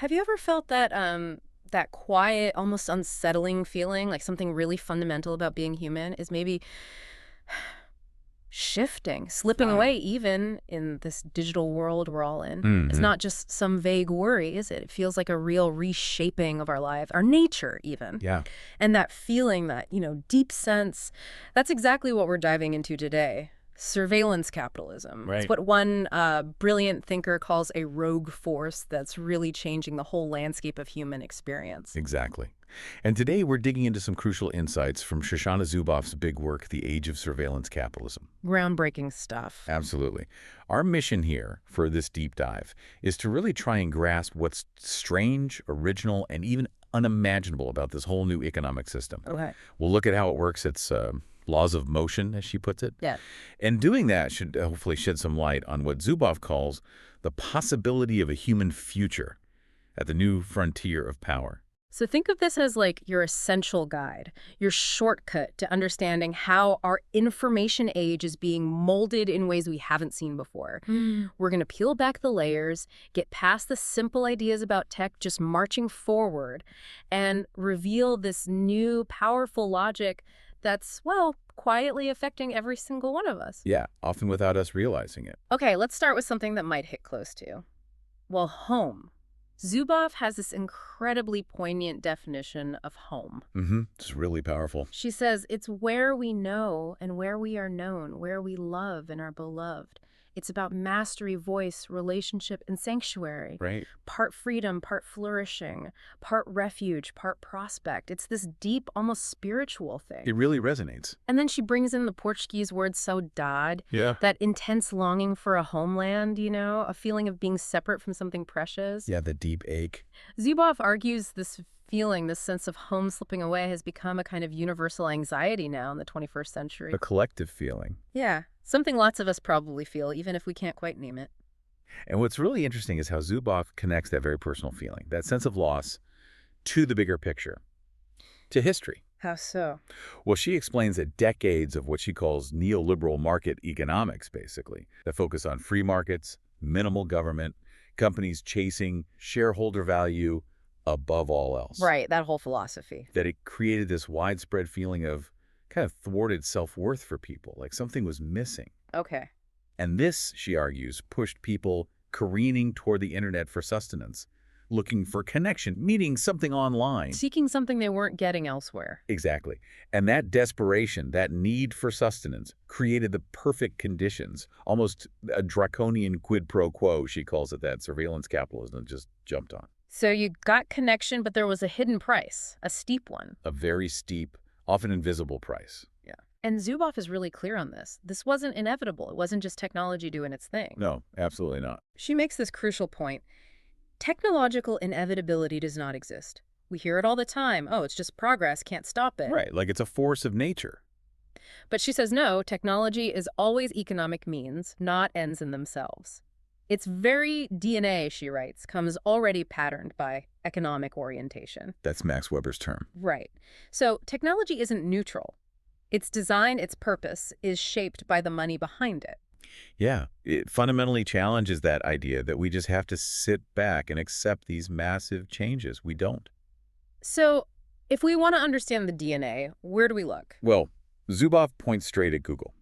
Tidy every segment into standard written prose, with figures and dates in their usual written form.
Have you ever felt that that quiet, almost unsettling feeling, like something really fundamental about being human is maybe shifting, slipping Ah. away even in this digital world we're all in? It's Hmm. not just some vague worry, is it? It feels like a real reshaping of our life, our nature even. Yeah. And that feeling, that, deep sense, that's exactly what we're diving into today. Surveillance capitalism. It's Right. what one brilliant thinker calls a rogue force that's really changing the whole landscape of human experience. Exactly. And today we're digging into some crucial insights from Shoshana Zuboff's big work, The Age of Surveillance Capitalism. Groundbreaking stuff. Absolutely. Our mission here for this deep dive is to really try and grasp what's strange, original, and even unimaginable about this whole new economic system. Okay. We'll look at how it works, its laws of motion, as she puts it. Yeah. And doing that should hopefully shed some light on what Zuboff calls the possibility of a human future at the new frontier of power. So think of this as like your essential guide, your shortcut to understanding how our information age is being molded in ways we haven't seen before. We're going to peel back the layers, get past the simple ideas about tech, just marching forward, and reveal this new, powerful logic that's, well, quietly affecting every single one of us. Yeah, often without us realizing it. Okay, let's start with something that might hit close to you. Well, home. Zuboff has this incredibly poignant definition of home. It's really powerful. She says it's where we know and where we are known, where we love and are beloved. It's about mastery, voice, relationship, and sanctuary. Right. Part freedom, part flourishing, part refuge, part prospect. It's this deep, almost spiritual thing. It really resonates. And then she brings in the Portuguese word saudade, Yeah. that intense longing for a homeland, a feeling of being separate from something precious. Yeah, the deep ache. Zuboff argues this feeling, this sense of home slipping away, has become a kind of universal anxiety now in the 21st century. A collective feeling. Yeah, something lots of us probably feel, even if we can't quite name it. And what's really interesting is how Zuboff connects that very personal feeling, that sense of loss, to the bigger picture, to history. How so? Well, she explains that decades of what she calls neoliberal market economics, basically, that focus on free markets, minimal government, companies chasing shareholder value above all else. Right, that whole philosophy. That it created this widespread feeling of kind of thwarted self-worth for people, like something was missing. Okay. And this, she argues, pushed people careening toward the internet for sustenance, looking for connection, meaning something online. Seeking something they weren't getting elsewhere. Exactly. And that desperation, that need for sustenance, created the perfect conditions, almost a draconian quid pro quo, she calls it, that surveillance capitalism just jumped on. So you got connection, but there was a hidden price, a steep one. A very steep, often invisible price. Yeah. And Zuboff is really clear on this. This wasn't inevitable. It wasn't just technology doing its thing. No, absolutely not. She makes this crucial point. Technological inevitability does not exist. We hear it all the time. Oh, it's just progress, can't stop it. Right, like it's a force of nature. But she says no, technology is always economic means, not ends in themselves. Its very DNA, she writes, comes already patterned by economic orientation. That's Max Weber's term. Right. So technology isn't neutral. Its design, its purpose, is shaped by the money behind it. Yeah, it fundamentally challenges that idea that we just have to sit back and accept these massive changes. We don't. So if we want to understand the DNA, where do we look? Well, Zuboff points straight at Google.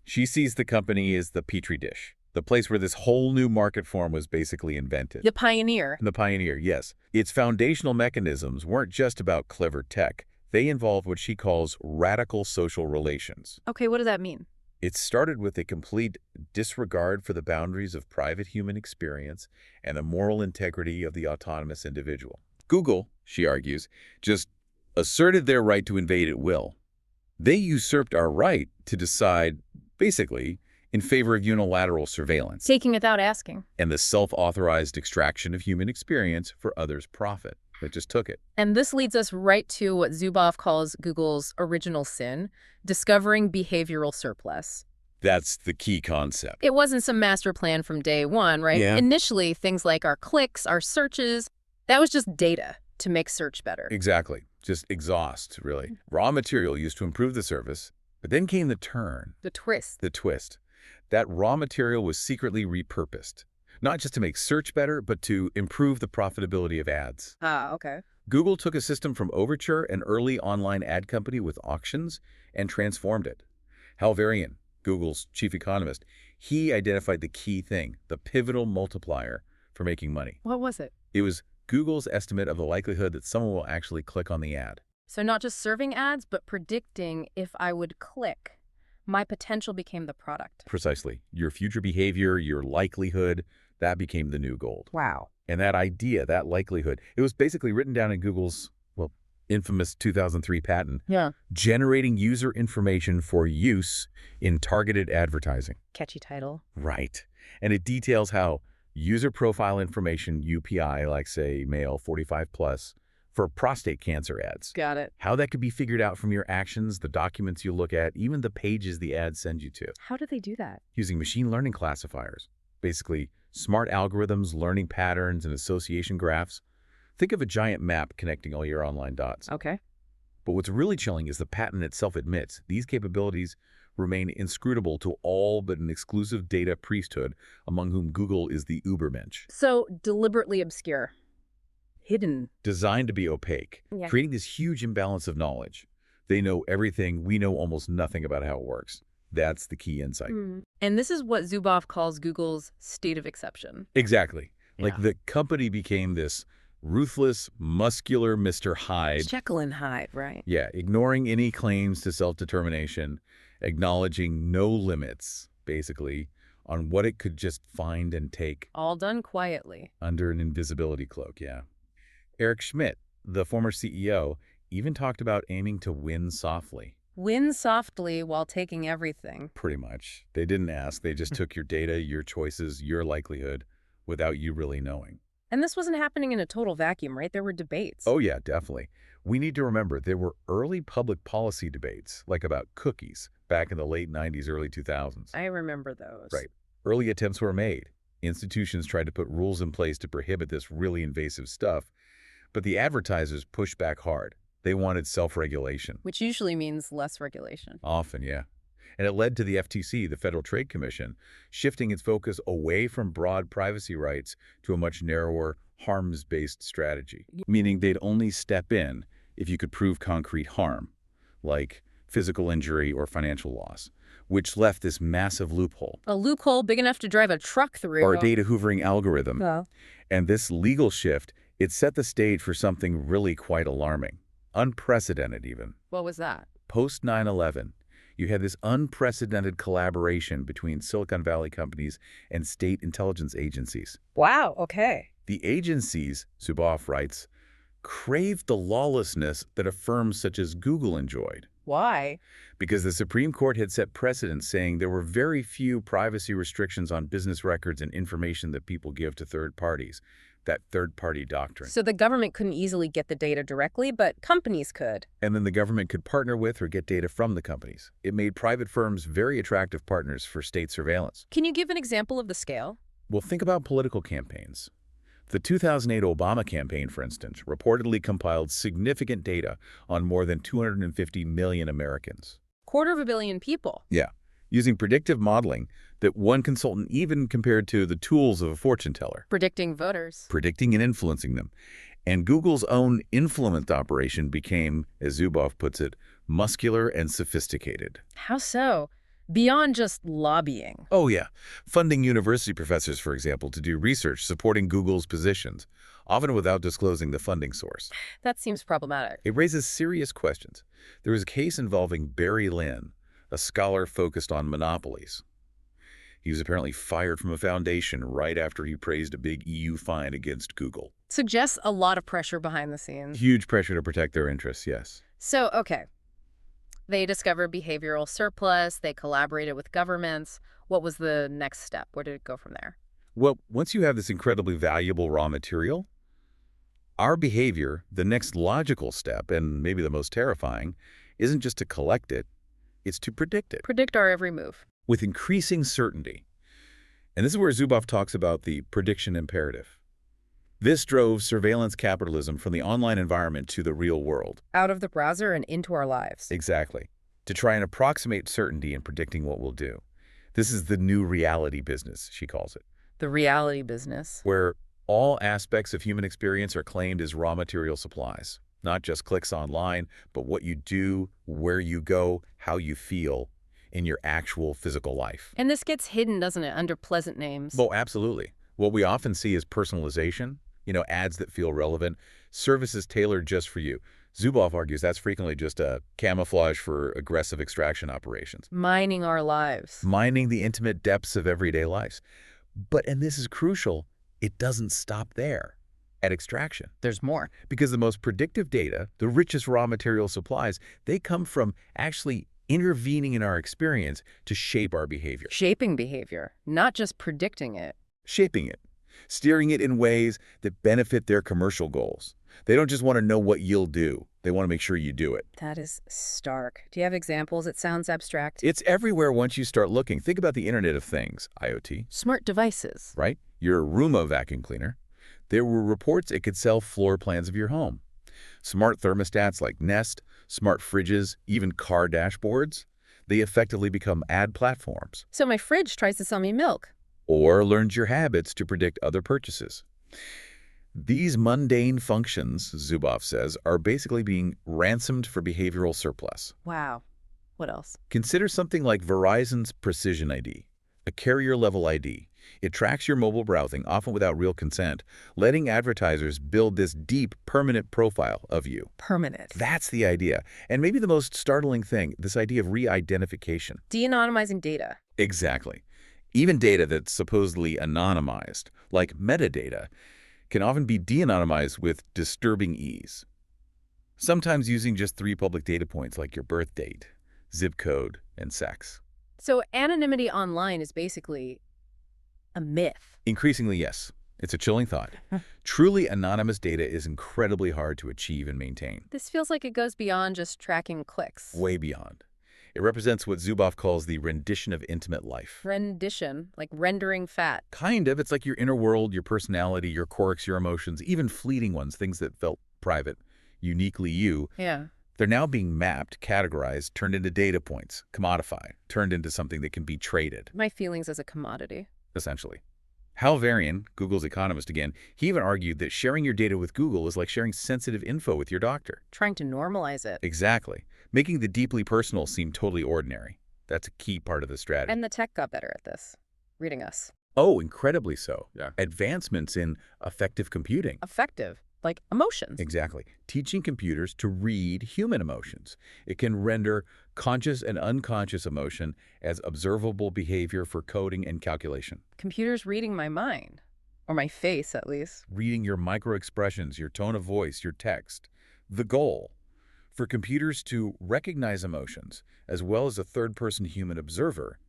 She sees the company as the petri dish, the place where this whole new market form was basically invented. The pioneer. The pioneer, yes. Its foundational mechanisms weren't just about clever tech. They involved what she calls radical social relations. Okay, what does that mean? It started with a complete disregard for the boundaries of private human experience and the moral integrity of the autonomous individual. Google, she argues, just asserted their right to invade at will. They usurped our right to decide, basically, in favor of unilateral surveillance Taking without asking. and the self-authorized extraction of human experience for others' profit. They just took it. And this leads us right to what Zuboff calls Google's original sin, discovering behavioral surplus. That's the key concept. It wasn't some master plan from day one, right? Yeah. Initially, things like our clicks, our searches, that was just data to make search better. Exactly. Just exhaust, really. Raw material used to improve the service, but then came the turn, The twist. the twist. That raw material was secretly repurposed, not just to make search better, but to improve the profitability of ads. Ah, okay. Google took a system from Overture, an early online ad company with auctions, and transformed it. Hal Varian, Google's chief economist, he identified the key thing, the pivotal multiplier for making money. What was it? It was Google's estimate of the likelihood that someone will actually click on the ad. So not just serving ads, but predicting if I would click. My potential became the product. Precisely. Your future behavior, your likelihood, that became the new gold. Wow. And that idea, that likelihood, it was basically written down in Google's, well, infamous 2003 patent, generating user information for use in targeted advertising. Catchy title. Right. And it details how user profile information, UPI, like say male 45 plus, for prostate cancer ads. Got it. How that could be figured out from your actions, the documents you look at, even the pages the ads send you to. How do they do that? Using machine learning classifiers. Basically, smart algorithms, learning patterns, and association graphs. Think of a giant map connecting all your online dots. Okay. But what's really chilling is the patent itself admits these capabilities remain inscrutable to all but an exclusive data priesthood, among whom Google is the Ubermensch. So deliberately obscure. Hidden. Designed to be opaque, creating this huge imbalance of knowledge. They know everything, we know almost nothing about how it works. That's the key insight. And this is what Zuboff calls Google's state of exception. Exactly. Like the company became this ruthless, muscular Mr. Hyde. Jekyll and Hyde, right? Yeah, ignoring any claims to self-determination, acknowledging no limits, basically, on what it could just find and take. All done quietly. Under an invisibility cloak, yeah. Eric Schmidt, the former CEO, even talked about aiming to win softly. Win softly while taking everything. Pretty much. They didn't ask. They just took your data, your choices, your likelihood, without you really knowing. And this wasn't happening in a total vacuum, right? There were debates. Oh, yeah, definitely. We need to remember there were early public policy debates, like about cookies, back in the late 90s, early 2000s. I remember those. Right. Early attempts were made. Institutions tried to put rules in place to prohibit this really invasive stuff, but the advertisers pushed back hard. They wanted self-regulation. Which usually means less regulation. Often, yeah. And it led to the FTC, the Federal Trade Commission, shifting its focus away from broad privacy rights to a much narrower, harms-based strategy, meaning they'd only step in if you could prove concrete harm, like physical injury or financial loss, which left this massive loophole. A loophole big enough to drive a truck through. Or a data hoovering algorithm. Oh. And this legal shift, it set the stage for something really quite alarming. Unprecedented, even. What was that? Post 9/11, you had this unprecedented collaboration between Silicon Valley companies and state intelligence agencies. Wow, okay. The agencies, Zuboff writes, craved the lawlessness that a firm such as Google enjoyed. Why? Because the Supreme Court had set precedents saying there were very few privacy restrictions on business records and information that people give to third parties. That third-party doctrine. So the government couldn't easily get the data directly, but companies could. And then the government could partner with or get data from the companies. It made private firms very attractive partners for state surveillance. Can you give an example of the scale? Well, think about political campaigns. The 2008 Obama campaign, for instance, reportedly compiled significant data on more than 250 million Americans. 250 million people. Yeah, using predictive modeling that one consultant even compared to the tools of a fortune teller. Predicting voters. Predicting and influencing them. And Google's own influence operation became, as Zuboff puts it, muscular and sophisticated. How so? Beyond just lobbying. Oh, yeah. Funding university professors, for example, to do research supporting Google's positions, often without disclosing the funding source. That seems problematic. It raises serious questions. There was a case involving Barry Lynn, a scholar focused on monopolies. He was apparently fired from a foundation right after he praised a big EU fine against Google. Suggests a lot of pressure behind the scenes. Huge pressure to protect their interests, yes. So, okay. They discovered behavioral surplus. They collaborated with governments. What was the next step? Where did it go from there? Well, once you have this incredibly valuable raw material, our behavior, the next logical step, and maybe the most terrifying, isn't just to collect it, it's to predict it. Predict our every move. With increasing certainty. And this is where Zuboff talks about the prediction imperative. This drove surveillance capitalism from the online environment to the real world. Out of the browser and into our lives. Exactly. To try and approximate certainty in predicting what we'll do. This is the new reality business, she calls it. The reality business. where all aspects of human experience are claimed as raw material supplies. Not just clicks online, but what you do, where you go, how you feel in your actual physical life. And this gets hidden, doesn't it, under pleasant names? Well, absolutely. What we often see is personalization, ads that feel relevant, services tailored just for you. Zuboff argues that's frequently just a camouflage for aggressive extraction operations. Mining our lives. Mining the intimate depths of everyday lives. But, and this is crucial, it doesn't stop there at extraction. There's more. Because the most predictive data, the richest raw material supplies, they come from actually intervening in our experience to shape our behavior. Shaping behavior, not just predicting it. Shaping it, steering it in ways that benefit their commercial goals. They don't just want to know what you'll do. They want to make sure you do it. That is stark. Do you have examples? It sounds abstract. It's everywhere once you start looking. Think about the Internet of Things, IoT. Smart devices. Right? Your Roomba vacuum cleaner. There were reports it could sell floor plans of your home. Smart thermostats like Nest, smart fridges, even car dashboards. They effectively become ad platforms. So my fridge tries to sell me milk. Or learns your habits to predict other purchases. These mundane functions, Zuboff says, are basically being ransomed for behavioral surplus. Wow. What else? Consider something like Verizon's Precision ID, a carrier-level ID. It tracks your mobile browsing, often without real consent, letting advertisers build this deep, permanent profile of you. Permanent. That's the idea. And maybe the most startling thing, this idea of re-identification. Deanonymizing data. Exactly. Even data that's supposedly anonymized, like metadata, can often be de-anonymized with disturbing ease. Sometimes using just 3 public data points like your birth date, zip code, and sex. So anonymity online is basically a myth. Increasingly, yes. It's a chilling thought. Truly anonymous data is incredibly hard to achieve and maintain. This feels like it goes beyond just tracking clicks. Way beyond. It represents what Zuboff calls the rendition of intimate life. Rendition, like rendering fat. Kind of. It's like your inner world, your personality, your quirks, your emotions, even fleeting ones, things that felt private, uniquely you. Yeah. They're now being mapped, categorized, turned into data points, commodified, turned into something that can be traded. My feelings as a commodity. Essentially. Hal Varian, Google's economist again, he even argued that sharing your data with Google is like sharing sensitive info with your doctor. Trying to normalize it. Exactly. Making the deeply personal seem totally ordinary. That's a key part of the strategy. And the tech got better at this. Reading us. Oh, incredibly so. Yeah. Advancements in effective computing. Effective. Like emotions. Exactly. Teaching computers to read human emotions. It can render conscious and unconscious emotion as observable behavior for coding and calculation. Computers reading my mind. Or my face, at least. Reading your micro-expressions, your tone of voice, your text. The goal, for computers to recognize emotions as well as a third-person human observer,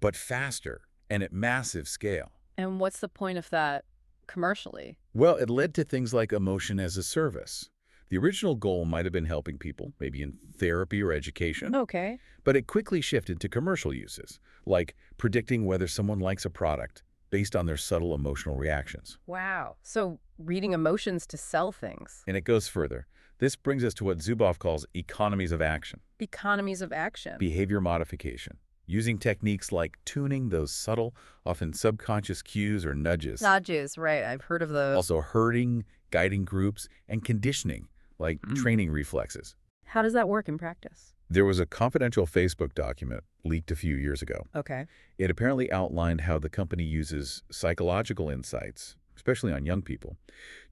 but faster and at massive scale. And what's the point of that commercially? Well, it led to things like emotion as a service. The original goal might have been helping people, maybe in therapy or education. Okay. But it quickly shifted to commercial uses, like predicting whether someone likes a product based on their subtle emotional reactions. Wow. So reading emotions to sell things. And it goes further. This brings us to what Zuboff calls economies of action. Economies of action. Behavior modification. Using techniques like tuning those subtle, often subconscious cues or nudges. Nudges, right. I've heard of those. Also herding, guiding groups, and conditioning, like training reflexes. How does that work in practice? There was a confidential Facebook document leaked a few years ago. Okay. It apparently outlined how the company uses psychological insights, especially on young people,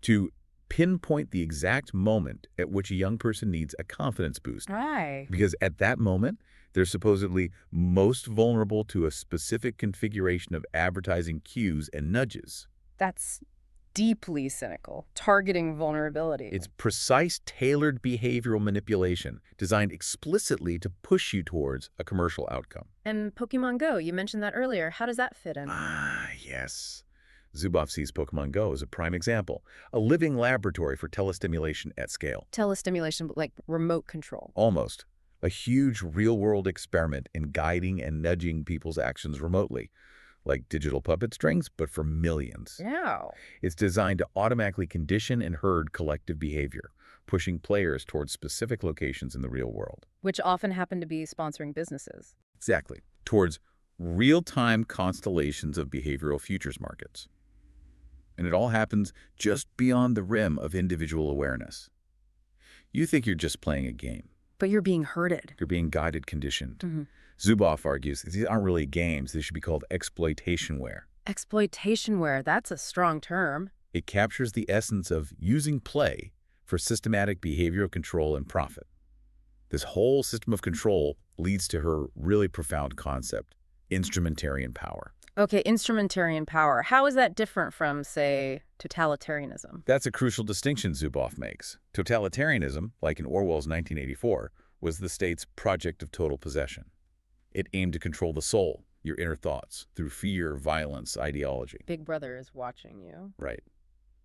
to pinpoint the exact moment at which a young person needs a confidence boost. Right. Because at that moment, they're supposedly most vulnerable to a specific configuration of advertising cues and nudges. That's deeply cynical, targeting vulnerability. It's precise, tailored behavioral manipulation designed explicitly to push you towards a commercial outcome. And Pokemon Go, you mentioned that earlier. How does that fit in? Ah, yes. Zuboff sees Pokemon Go as a prime example, a living laboratory for telestimulation at scale. Telestimulation, like remote control. Almost. A huge real-world experiment in guiding and nudging people's actions remotely, like digital puppet strings, but for millions. Yeah. It's designed to automatically condition and herd collective behavior, pushing players towards specific locations in the real world. Which often happen to be sponsoring businesses. Exactly. Towards real-time constellations of behavioral futures markets. And it all happens just beyond the rim of individual awareness. You think you're just playing a game. But you're being herded. You're being guided, conditioned. Zuboff argues these aren't really games. They should be called exploitationware. Exploitationware, that's a strong term. It captures the essence of using play for systematic behavioral control and profit. This whole system of control leads to her really profound concept, instrumentarian power. Okay, instrumentarian power. How is that different from, say, totalitarianism? That's a crucial distinction Zuboff makes. Totalitarianism, like in Orwell's 1984, was the state's project of total possession. It aimed to control the soul, your inner thoughts, through fear, violence, ideology. Big Brother is watching you. Right.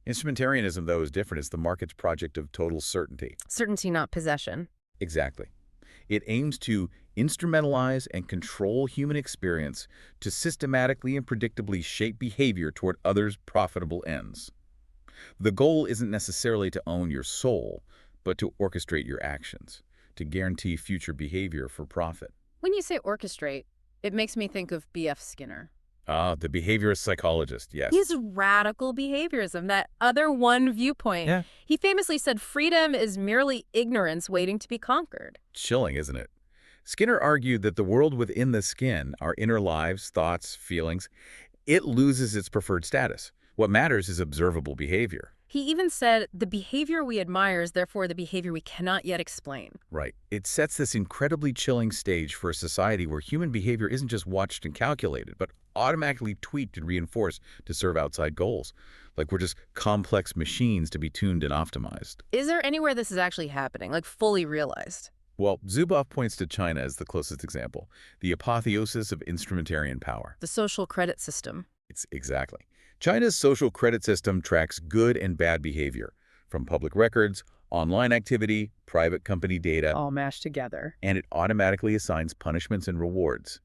Instrumentarianism, though, is different. It's the market's project of total certainty. Certainty, not possession. Exactly. It aims to instrumentalize and control human experience to systematically and predictably shape behavior toward others' profitable ends. The goal isn't necessarily to own your soul, but to orchestrate your actions, to guarantee future behavior for profit. When you say orchestrate, it makes me think of B.F. Skinner. Ah, the behaviorist psychologist, yes. His radical behaviorism, that other one viewpoint. Yeah. He famously said freedom is merely ignorance waiting to be conquered. Chilling, isn't it? Skinner argued that the world within the skin, our inner lives, thoughts, feelings, it loses its preferred status. What matters is observable behavior. He even said the behavior we admire is therefore the behavior we cannot yet explain. Right. It sets this incredibly chilling stage for a society where human behavior isn't just watched and calculated, but automatically tweaked and reinforced to serve outside goals. Like we're just complex machines to be tuned and optimized. Is there anywhere this is actually happening, like fully realized? Well, Zuboff points to China as the closest example, the apotheosis of instrumentarian power. The social credit system. Exactly. China's social credit system tracks good and bad behavior, from public records, online activity, private company data, All mashed together. and it automatically assigns punishments and rewards.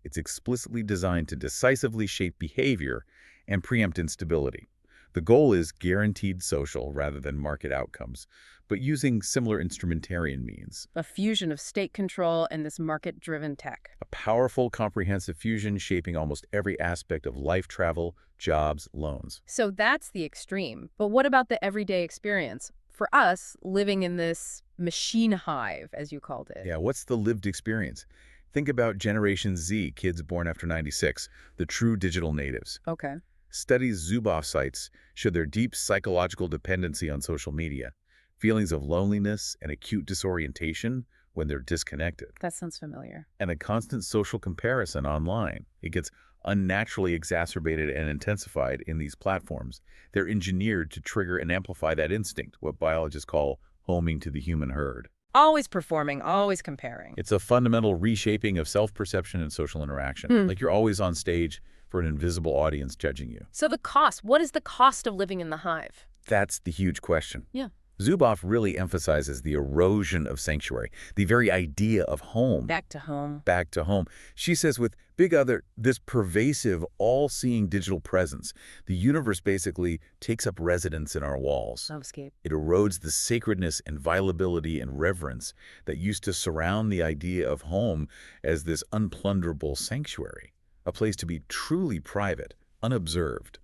It's explicitly designed to decisively shape behavior and preempt instability. The goal is guaranteed social rather than market outcomes, but using similar instrumentarian means. A fusion of state control and this market-driven tech. A powerful, comprehensive fusion shaping almost every aspect of life, travel, jobs, loans. So that's the extreme. But what about the everyday experience? For us, living in this machine hive, as you called it. Yeah, what's the lived experience? Think about Generation Z, kids born after '96, the true digital natives. Okay. Studies Zuboff cites show their deep psychological dependency on social media, feelings of loneliness and acute disorientation when they're disconnected, That sounds familiar. and the constant social comparison online. It gets unnaturally exacerbated and intensified in these platforms. They're engineered to trigger and amplify that instinct, what biologists call homing to the human herd. Always performing, always comparing. It's a fundamental reshaping of self-perception and social interaction. Like you're always on stage for an invisible audience judging you. So the cost, what is the cost of living in the hive? That's the huge question. Yeah. Zuboff really emphasizes the erosion of sanctuary, the very idea of home. Back to home. Back to home. She says with Big Other, this pervasive, all-seeing digital presence, the universe basically takes up residence in our walls. Lovescape. It erodes the sacredness and violability and reverence that used to surround the idea of home as this unplunderable sanctuary, a place to be truly private, unobserved.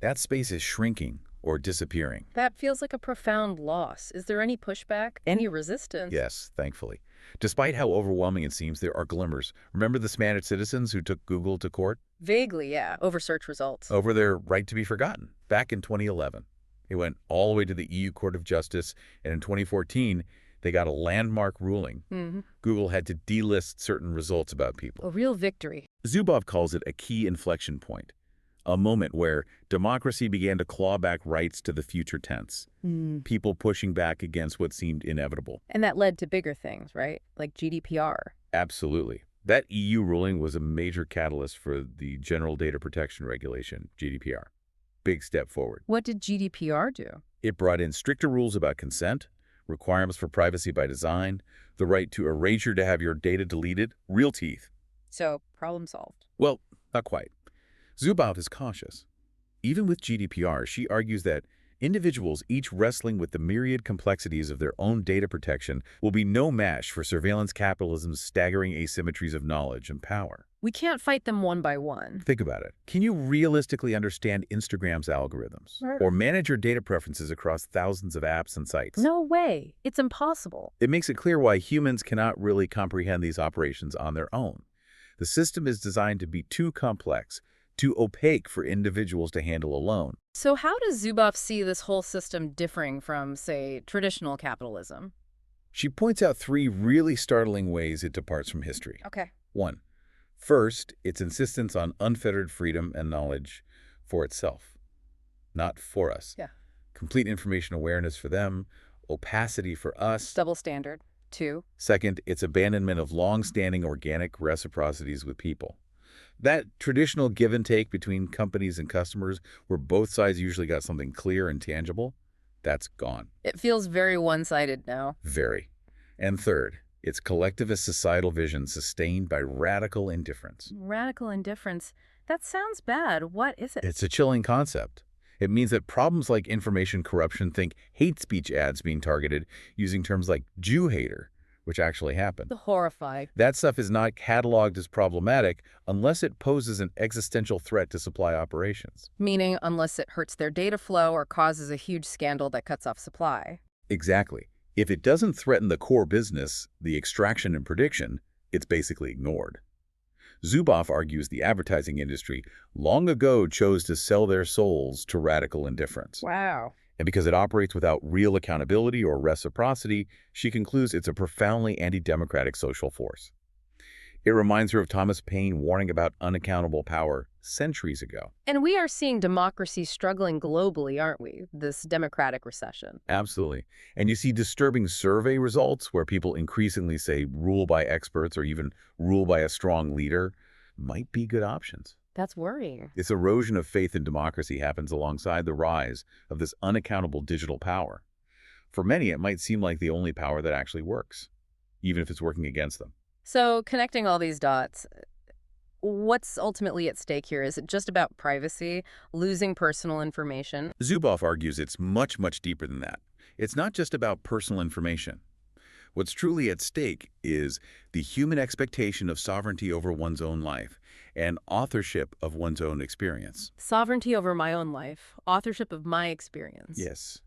That space is shrinking or disappearing. That feels like a profound loss. Is there any pushback? Any resistance? Yes, thankfully. Despite how overwhelming it seems, there are glimmers. Remember the Spanish citizens who took Google to court? Vaguely, yeah. Over search results. Over their right to be forgotten, back in 2011. It went all the way to the EU Court of Justice, and in 2014, they got a landmark ruling. Google had to delist certain results about people. A real victory. Zuboff calls it a key inflection point, a moment where democracy began to claw back rights to the future tense, people pushing back against what seemed inevitable. And that led to bigger things, right? Like GDPR. Absolutely. That EU ruling was a major catalyst for the General Data Protection Regulation, GDPR. Big step forward. What did GDPR do? It brought in stricter rules about consent, requirements for privacy by design, the right to erasure to have your data deleted, real teeth. So, problem solved. Well, not quite. Zuboff is cautious. Even with GDPR, she argues that Individuals, each wrestling with the myriad complexities of their own data protection, will be no match for surveillance capitalism's staggering asymmetries of knowledge and power. We can't fight them one by one. Think about it. Can you realistically understand Instagram's algorithms? Or manage your data preferences across thousands of apps and sites? No way. It's impossible. It makes it clear why humans cannot really comprehend these operations on their own. The system is designed to be too complex, too opaque for individuals to handle alone. So how does Zuboff see this whole system differing from, say, traditional capitalism? She points out 3 really startling ways it departs from history. Okay. 1. First, its insistence on unfettered freedom and knowledge for itself, not for us. Yeah. Complete information awareness for them, opacity for us. Double standard. 2. Second, its abandonment of long-standing organic reciprocities with people. That traditional give and take between companies and customers, where both sides usually got something clear and tangible, that's gone. It feels very one-sided now. Very. And third, its collectivist societal vision sustained by radical indifference. Radical indifference. That sounds bad. What is it? It's a chilling concept. It means that problems like information corruption think hate speech ads being targeted using terms like Jew hater, which actually happened. Horrifying. That stuff is not cataloged as problematic unless it poses an existential threat to supply operations. Meaning unless it hurts their data flow or causes a huge scandal that cuts off supply. Exactly. If it doesn't threaten the core business, the extraction and prediction, it's basically ignored. Zuboff argues the advertising industry long ago chose to sell their souls to radical indifference. Wow. And because it operates without real accountability or reciprocity, she concludes it's a profoundly anti-democratic social force. It reminds her of Thomas Paine warning about unaccountable power centuries ago. And we are seeing democracy struggling globally, aren't we? This democratic recession. Absolutely. And you see disturbing survey results where people increasingly say rule by experts or even rule by a strong leader might be good options. That's worrying. This erosion of faith in democracy happens alongside the rise of this unaccountable digital power. For many, it might seem like the only power that actually works, even if it's working against them. So connecting all these dots, what's ultimately at stake here? Is it just about privacy, losing personal information? Zuboff argues it's much, much deeper than that. It's not just about personal information. What's truly at stake is the human expectation of sovereignty over one's own life and authorship of one's own experience. Sovereignty over my own life, authorship of my experience. Yes.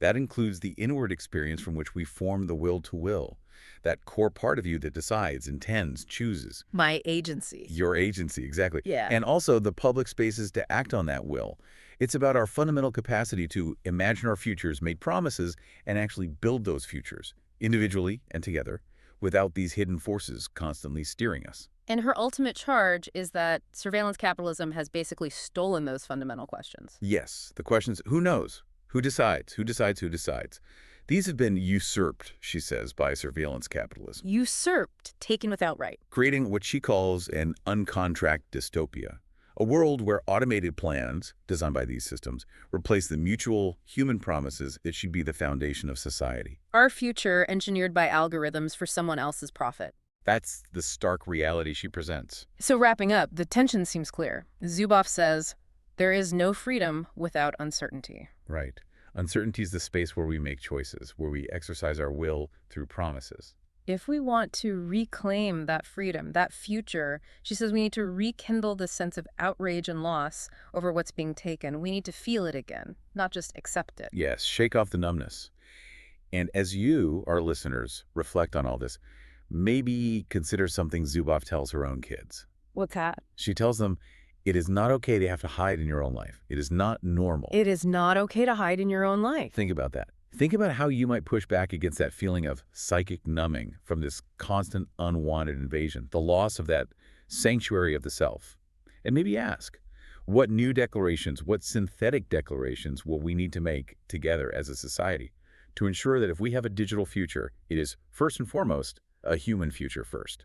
That includes the inward experience from which we form the will to will, that core part of you that decides, intends, chooses. My agency. Your agency, exactly. Yeah. And also the public spaces to act on that will. It's about our fundamental capacity to imagine our futures, make promises, and actually build those futures, individually and together, without these hidden forces constantly steering us. And her ultimate charge is that surveillance capitalism has basically stolen those fundamental questions. Yes. The questions, who knows? Who decides? Who decides? Who decides? These have been usurped, she says, by surveillance capitalism. Usurped, taken without right. Creating what she calls an uncontract dystopia, a world where automated plans, designed by these systems, replace the mutual human promises that should be the foundation of society. Our future engineered by algorithms for someone else's profit. That's the stark reality she presents. So wrapping up, the tension seems clear. Zuboff says, there is no freedom without uncertainty. Right. Uncertainty is the space where we make choices, where we exercise our will through promises. If we want to reclaim that freedom, that future, she says we need to rekindle the sense of outrage and loss over what's being taken. We need to feel it again, not just accept it. Yes, shake off the numbness. And as you, our listeners, reflect on all this, maybe consider something Zuboff tells her own kids. What's that? She tells them, it is not okay to have to hide in your own life. It is not normal. It is not okay to hide in your own life. Think about that. Think about how you might push back against that feeling of psychic numbing from this constant unwanted invasion, the loss of that sanctuary of the self. And maybe ask, what new declarations, what synthetic declarations will we need to make together as a society to ensure that if we have a digital future, it is first and foremost a human future first?